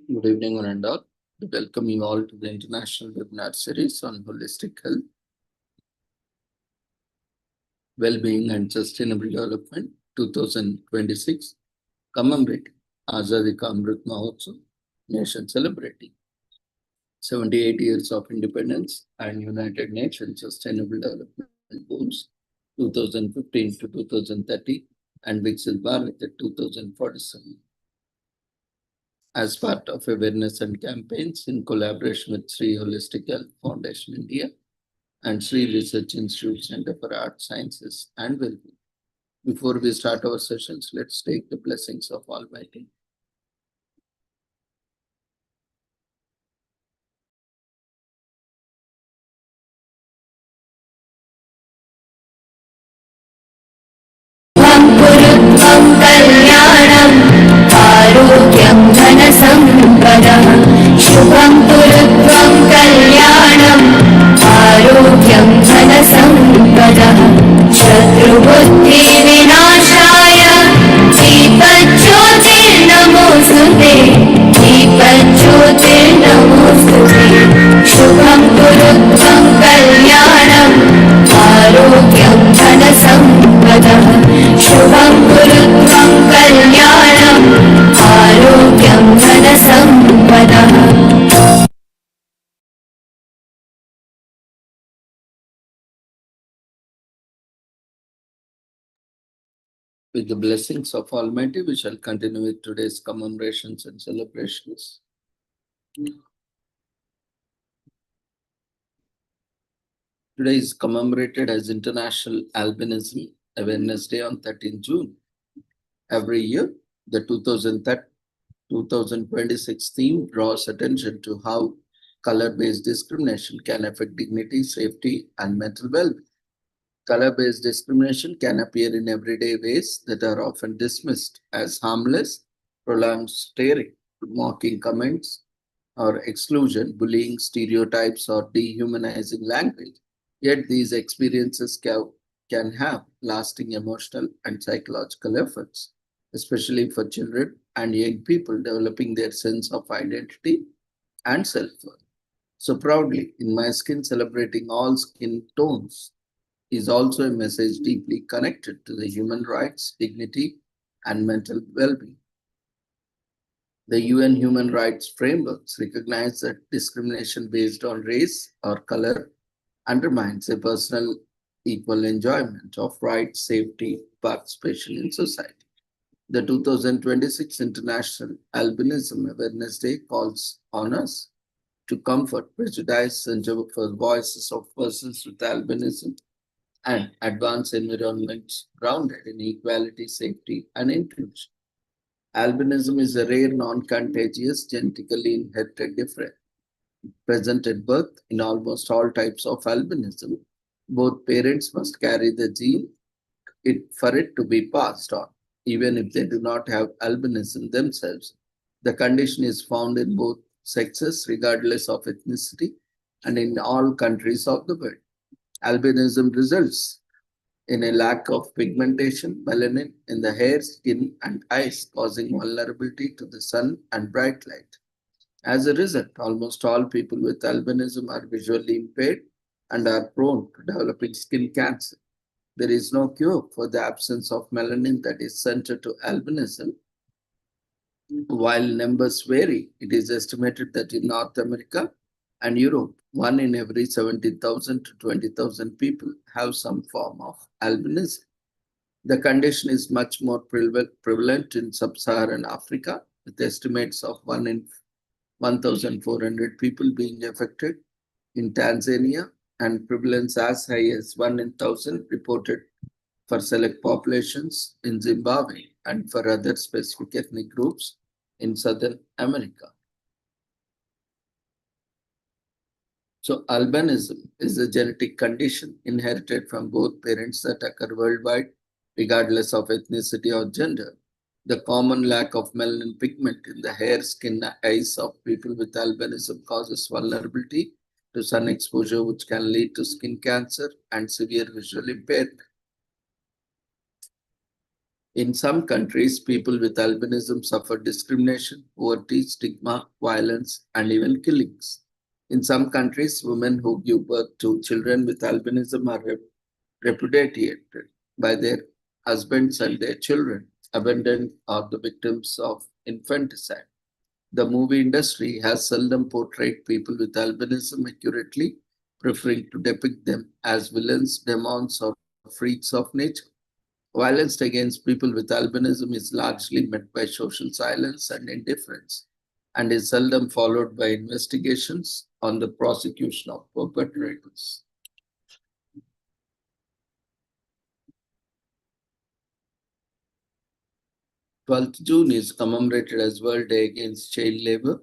Good evening, one and all. We welcome you all to the international webinar series on holistic health, well-being and sustainable development 2026, commemorating Azadi Ka Amrit Mahotsav, nation celebrating 78 years of independence and United Nations Sustainable Development Goals 2015 to 2030 and Viksit Bharat at 2047. As part of awareness and campaigns in collaboration with Sri Holistic Health Foundation India and Sri Research Institute Center for Art Sciences and Wellbeing. Before we start our sessions, let's take the blessings of Almighty. कल्याणम् आरोग्यं धनसम्पदः शुभं कुरुत्वं कल्याणम् आरोग्यं धनसम्पदः शत्रुबुद्धिविनाशाय दीपज्योतिर्नमोऽस्तुते दीपज्योतिर्नमोऽस्तुते शुभं कुरुत्वं कल्याणम् आरोग्यं धनसम्पदः शुभं कुरुत्वं कल्याणम् आरोग्यं धनसम्पदः With the blessings of Almighty, we shall continue with today's commemorations and celebrations. Today is commemorated as International Albinism Awareness Day on 13 June. Every year, the 2026 theme draws attention to how color-based discrimination can affect dignity, safety, and mental well-being. Color-based discrimination can appear in everyday ways that are often dismissed as harmless, prolonged staring, mocking comments, or exclusion, bullying, stereotypes, or dehumanizing language. Yet these experiences can have lasting emotional and psychological effects, especially for children and young people developing their sense of identity and self-worth. So proudly, in my skin, celebrating all skin tones is also a message deeply connected to the human rights, dignity, and mental well-being. The UN Human Rights Frameworks recognize that discrimination based on race or color undermines a personal equal enjoyment of rights, safety, participation in society. The 2026 International Albinism Awareness Day calls on us to comfort prejudice and for voices of persons with albinism and advance environments grounded in equality, safety, and inclusion. Albinism is a rare, non-contagious, genetically inherited difference present at birth in almost all types of albinism. Both parents must carry the gene for it to be passed on, even if they do not have albinism themselves. The condition is found in both sexes, regardless of ethnicity, and in all countries of the world. Albinism results in a lack of pigmentation, melanin in the hair, skin, and eyes, causing vulnerability to the sun and bright light. As a result, almost all people with albinism are visually impaired and are prone to developing skin cancer. There is no cure for the absence of melanin that is central to albinism. While numbers vary, it is estimated that in North America and Europe, 1 in every 70,000 to 20,000 people have some form of albinism. The condition is much more prevalent in sub-Saharan Africa, with estimates of 1 in 1,400 people being affected in Tanzania and prevalence as high as 1 in 1,000 reported for select populations in Zimbabwe and for other specific ethnic groups in Southern America. So albinism is a genetic condition inherited from both parents that occur worldwide, regardless of ethnicity or gender. The common lack of melanin pigment in the hair, skin, and eyes of people with albinism causes vulnerability to sun exposure, which can lead to skin cancer and severe visual impairment. In some countries, people with albinism suffer discrimination, poverty, stigma, violence, and even killings. In some countries, women who give birth to children with albinism are repudiated by their husbands and their children, abandoned, or the victims of infanticide. The movie industry has seldom portrayed people with albinism accurately, preferring to depict them as villains, demons, or freaks of nature. Violence against people with albinism is largely met by social silence and indifference, and is seldom followed by investigations on the prosecution of perpetrators. 12th June is commemorated as World Day Against Child Labor,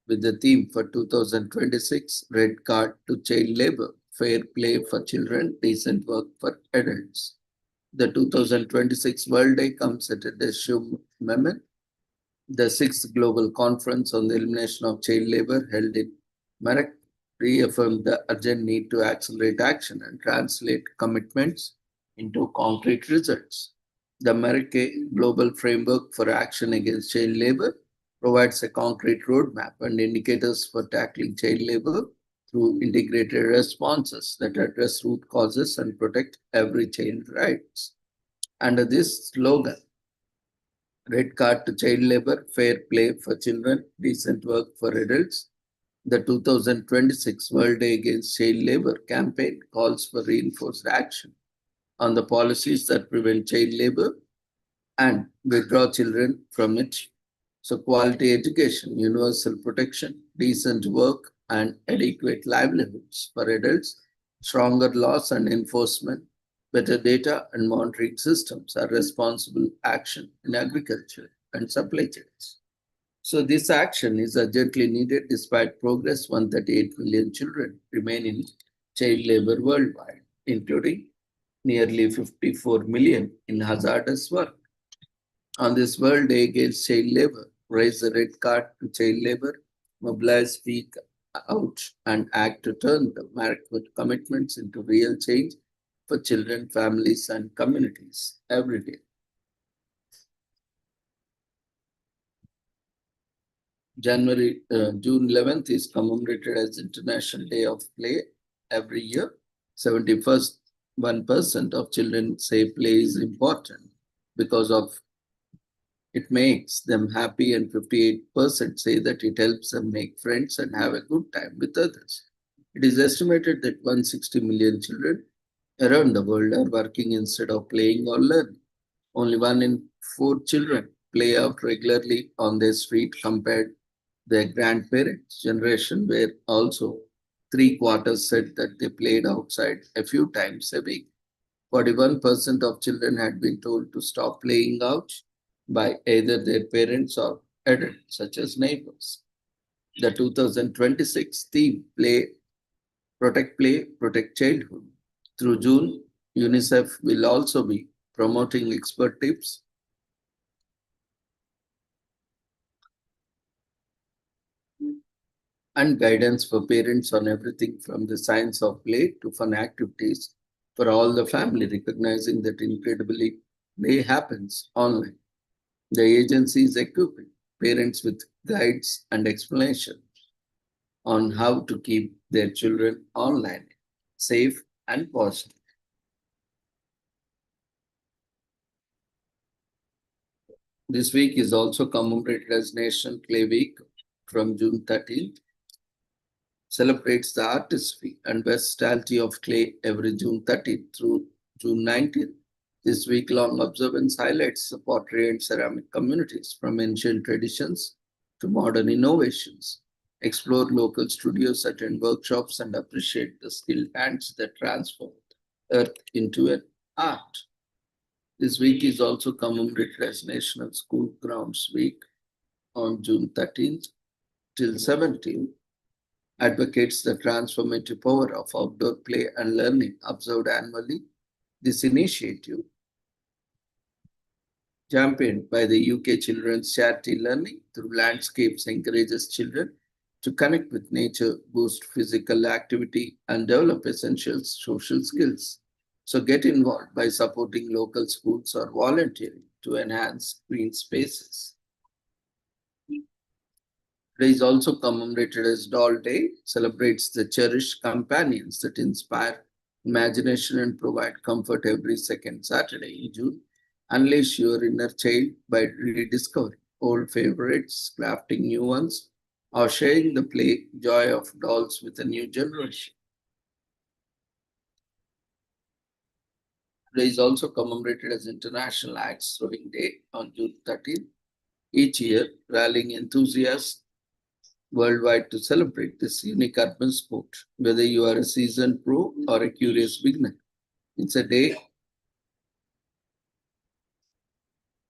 with the theme for 2026 Red Card to Child Labor, Fair Play for Children, Decent Work for Adults. The 2026 World Day comes at a decisive moment. The sixth Global Conference on the Elimination of Child Labor, held in Marrakech, reaffirmed the urgent need to accelerate action and translate commitments into concrete results. The Marrakech Global Framework for Action Against Child Labor provides a concrete roadmap and indicators for tackling child labor through integrated responses that address root causes and protect every child's rights. Under this slogan, Red Card to Child Labor, Fair Play for Children, Decent Work for Adults, the 2026 World Day Against Child Labor campaign calls for reinforced action on the policies that prevent child labor and withdraw children from it. So, quality education, universal protection, decent work, and adequate livelihoods for adults, stronger laws and enforcement, better data and monitoring systems are responsible action in agriculture and supply chains. So, this action is urgently needed despite progress. 138 million children remain in child labor worldwide, including nearly 54 million in hazardous work. On this World Day Against Child Labor, raise the red card to child labor, mobilize, speak out, and act to turn the Marrakech commitments into real change for children, families, and communities every day. June 11th is commemorated as International Day of Play every year. 71st 1% of children say play is important because of it makes them happy, and 58% say that it helps them make friends and have a good time with others. It is estimated that 160 million children around the world are working instead of playing or learning. Only 1 in 4 children play out regularly on their street compared their grandparents' generation, where also 3/4 said that they played outside a few times a week. 41% of children had been told to stop playing out by either their parents or adults, such as neighbors. The 2026 theme, Play, Protect Childhood. Through June, UNICEF will also be promoting expert tips and guidance for parents on everything from the science of play to fun activities for all the family, recognizing that incredibly play happens online. The agency is equipping parents with guides and explanations on how to keep their children online safe and positive. This week is also commemorated as National Play Week from June 13th. Celebrates the artistry and versatility of clay every June 30th through June 19th. This week-long observance highlights the pottery and ceramic communities from ancient traditions to modern innovations. Explore local studios, attend workshops, and appreciate the skilled hands that transform earth into an art. This week is also commemorated as National School Grounds Week on June 13th till 17th. Advocates the transformative power of outdoor play and learning observed annually. This initiative, championed by the UK Children's Charity Learning through Landscapes, encourages children to connect with nature, boost physical activity, and develop essential social skills. So get involved by supporting local schools or volunteering to enhance green spaces. Today is also commemorated as Doll Day, celebrates the cherished companions that inspire imagination and provide comfort every second Saturday in June. Unleash your inner child by rediscovering old favorites, crafting new ones, or sharing the play joy of dolls with a new generation. Today is also commemorated as International Axe Throwing Day on June 13th. Each year, rallying enthusiasts worldwide to celebrate this unique urban sport, whether you are a seasoned pro or a curious beginner. It's a day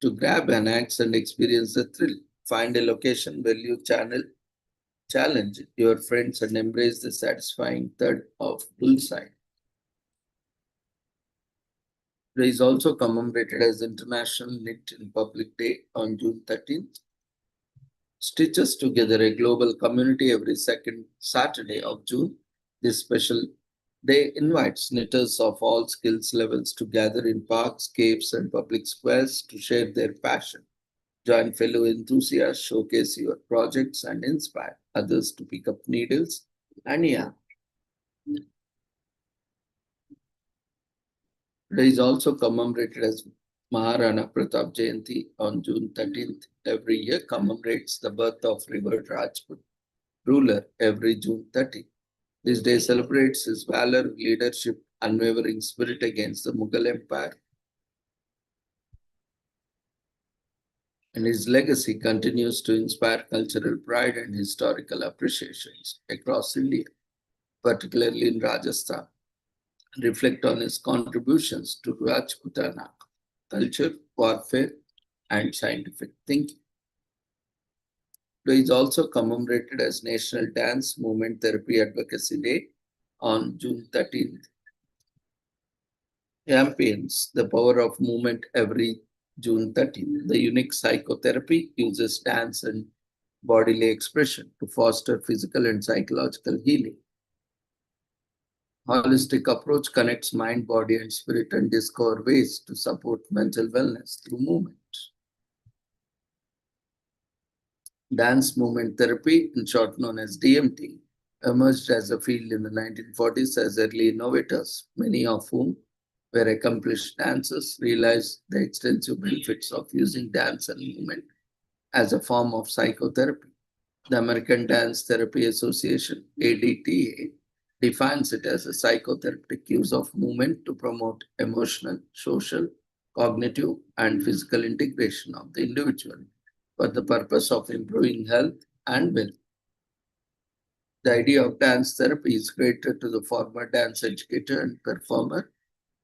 to grab an axe and experience the thrill. Find a location where you challenge your friends and embrace the satisfying thud of bullseye. It is also commemorated as International Knit in Public Day on June 13th. Stitches together a global community every second Saturday of June. This special day invites knitters of all skills levels to gather in parks, caves, and public squares to share their passion. Join fellow enthusiasts, showcase your projects, and inspire others to pick up needles and yarn. Today is also commemorated as Maharana Pratap Jayanti on June 13th. Every year commemorates the birth of revered Rajput ruler every June 30th. This day celebrates his valor, leadership, unwavering spirit against the Mughal Empire, and his legacy continues to inspire cultural pride and historical appreciations across India, particularly in Rajasthan. Reflect on his contributions to Rajputana culture, warfare, and scientific thinking. Today is also commemorated as National Dance Movement Therapy Advocacy Day on June 13th. Champions the power of movement every June 13th. The unique psychotherapy uses dance and bodily expression to foster physical and psychological healing. Holistic approach connects mind, body, and spirit and discover ways to support mental wellness through movement. Dance movement therapy, in short known as DMT, emerged as a field in the 1940s as early innovators, many of whom were accomplished dancers, realized the extensive benefits of using dance and movement as a form of psychotherapy. The American Dance Therapy Association, ADTA, defines it as a psychotherapeutic use of movement to promote emotional, social, cognitive, and physical integration of the individual for the purpose of improving health and well. The idea of dance therapy is credited to the former dance educator and performer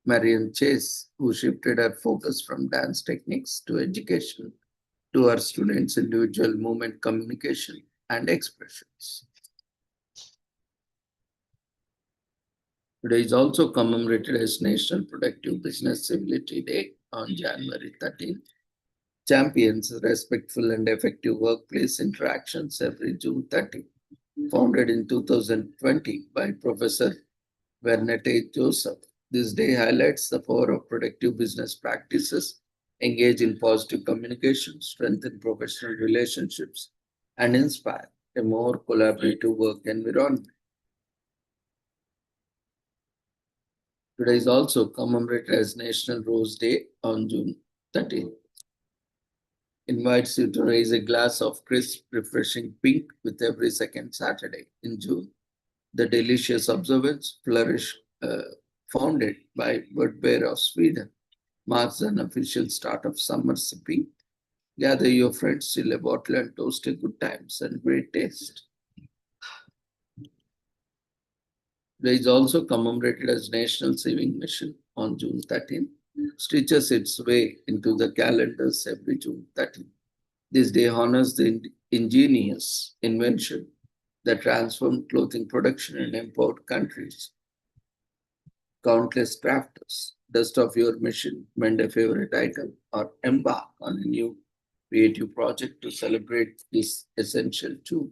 Marion Chase, who shifted her focus from dance techniques to education to her students' individual movement communication and expressions. Today is also commemorated as National Productive Business Civility Day on January 13th. Champions respectful and effective workplace interactions every June 30th. Founded in 2020 by Professor Vernette Joseph. This day highlights the power of productive business practices, engage in positive communication, strengthen professional relationships, and inspire a more collaborative work environment. Today is also commemorated as National Rose Day on June 13th. Invites you to raise a glass of crisp, refreshing pink with every second Saturday in June. The delicious observance flourish, founded by Budbear of Sweden, marks an official start of summer sipping. Gather your friends, fill a bottle, and toast a good times and great taste. There is also commemorated as National Sewing Mission on June 13th. Stitches its way into the calendars every June 13th. This day honors the ingenious invention that transformed clothing production and empowered countries. Countless crafters, dust off your mission, mend a favorite item, or embark on a new creative project to celebrate this essential tool.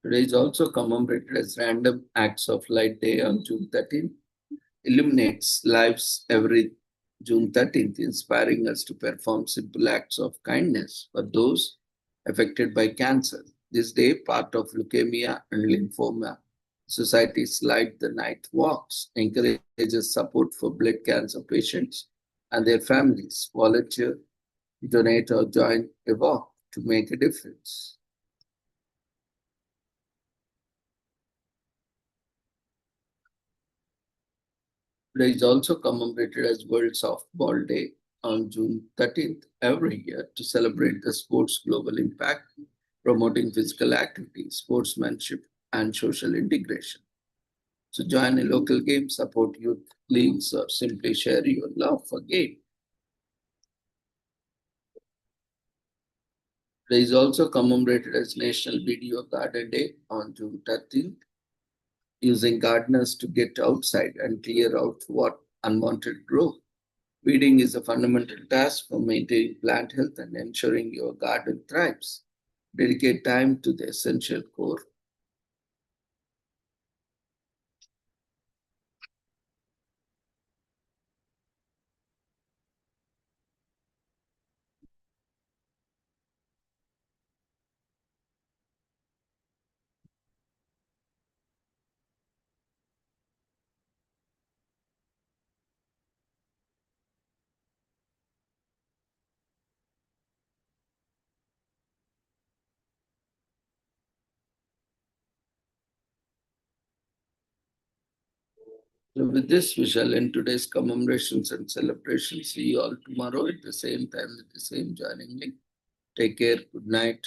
Today is also commemorated as Random Acts of Light Day on June 13th. Illuminates lives every June 13th, inspiring us to perform simple acts of kindness for those affected by cancer. This day, part of Leukemia and Lymphoma Society's Light the Night Walks encourages support for blood cancer patients and their families. Volunteer, donate, or join a walk to make a difference. Today is also commemorated as World Softball Day on June 13th every year to celebrate the sport's global impact, promoting physical activity, sportsmanship, and social integration. So join a local game, support youth leagues, or simply share your love for game. Today is also commemorated as National Video Garden Day on June 13th, using gardeners to get outside and clear out what unwanted grow. Weeding is a fundamental task for maintaining plant health and ensuring your garden thrives. Dedicate time to the essential core. So with this, we shall end today's commemorations and celebrations. See you all tomorrow at the same time with the same joining link. Take care. Good night.